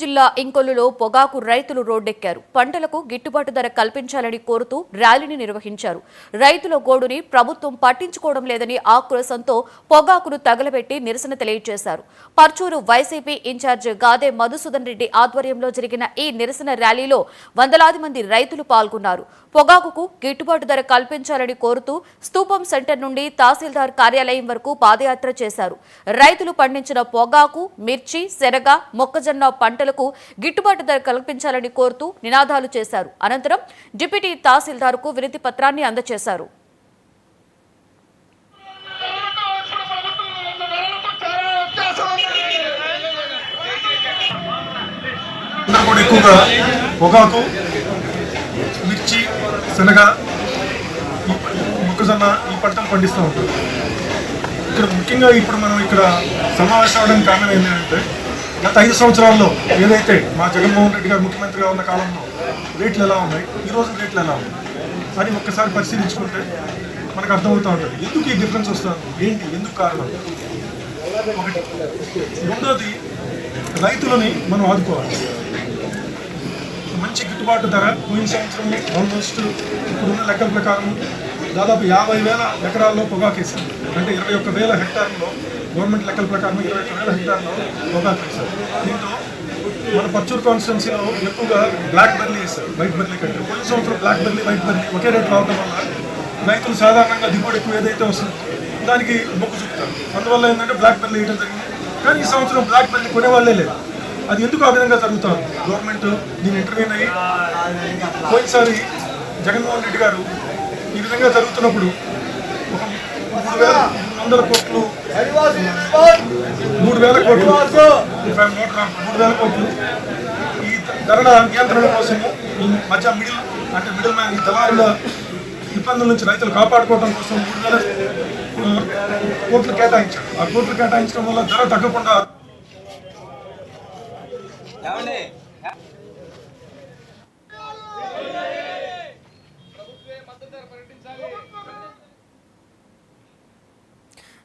జిల్లా ఇంకొల్లులో పొగాకు రైతులు రోడ్డెక్కారు. పంటలకు గిట్టుబాటు ధర కల్పించాలని కోరుతూ ర్యాలీని నిర్వహించారు. రైతుల గోడుని ప్రభుత్వం పట్టించుకోవడం లేదని ఆక్రోశంతో పొగాకును తగలబెట్టి నిరసన తెలియజేశారు. పర్చూరు వైసీపీ ఇన్ఛార్జ్ గాదే మధుసూదన్ రెడ్డి ఆధ్వర్యంలో జరిగిన ఈ నిరసన ర్యాలీలో వందలాది మంది రైతులు పాల్గొన్నారు. పొగాకుకు గిట్టుబాటు ధర కల్పించాలని కోరుతూ స్తూపం సెంటర్ నుండి తహసీల్దార్ కార్యాలయం వరకు పాదయాత్ర చేశారు. రైతులు పండించిన పొగాకు, మిర్చి, శనగ, మొక్కజొన్న పంటలకు గిట్టుబాటు ధర కల్పించాలని కోరుతూ నినాదాలు చేశారు. అనంతరం డిప్యూటీ తహసీల్దార్కు వినతి పత్రాన్ని అందజేశారు. పొగాకు, మిర్చి, శనగ, మొక్కజొన్న ఈ పంటలు పండిస్తూ ఉంటారు. ఇక్కడ ముఖ్యంగా ఇప్పుడు మనం ఇక్కడ సమావేశం అవడానికి కారణం ఏంటంటే గత 5 సంవత్సరాల్లో ఏదైతే మా జగన్మోహన్ రెడ్డి గారు ముఖ్యమంత్రిగా ఉన్న కాలంలో రేట్లు ఎలా ఉన్నాయి, ఈరోజు రేట్లు ఎలా ఉన్నాయి అని ఒక్కసారి పరిశీలించుకుంటే మనకు అర్థమవుతూ ఉంటుంది. ఎందుకు ఈ డిఫరెన్స్ వస్తుంది, ఏంటి, ఎందుకు కారణం. ఒకటి. రెండోది, రైతులని మనం ఆదుకోవాలి. మంచి గిట్టుబాటు ధర పోయిన సంవత్సరం ఆల్మోస్ట్ ఇప్పుడున్న లెక్కల ప్రకారం దాదాపు 50,000 ఎకరాల్లో పొగాకు వేశారు. అంటే 21,000 హెక్టార్లో గవర్నమెంట్ లెక్కల ప్రకారం 21,000 హెక్టార్లో పొగాకు వేశారు. దీంతో మన పర్చూరు కాన్స్టిట్యున్సీలో ఎక్కువగా బ్లాక్ బెర్రీ వేశారు, వైట్ బెర్రీ కంటే. పోయిన సంవత్సరం బ్లాక్ బెర్రీ, వైట్ బెర్రీ ఒకే రేట్ రావడం వల్ల రైతులు సాధారణంగా దిగుబడి ఎక్కువ ఏదైతే వస్తుందో దానికి మొగ్గు చూపుతారు. అందువల్ల ఏంటంటే బ్లాక్ బెర్రీ వేయడం జరిగింది. కానీ ఈ సంవత్సరం బ్లాక్ బెర్రీ కొనేవాళ్ళే లేదు. అది ఎందుకు ఆ విధంగా జరుగుతుంది? గవర్నమెంట్ దీన్ని ఇంటర్వ్యూన్ అయ్యి పోయినసారి జగన్మోహన్ రెడ్డి గారు ఈ విధంగా జరుగుతున్నప్పుడు ఒక 3,300 కోట్లు 3,000 కోట్లు ఈ ధరల నియంత్రణ కోసము ఈ మధ్య మిడిల్ మ్యాన్ ఈ దళారుల ఇబ్బందుల నుంచి రైతులు కాపాడుకోవడం కోసం 3,000 కోట్లు కేటాయించారు. ఆ కోట్లు కేటాయించడం వల్ల ధర తగ్గకుండా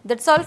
That's all.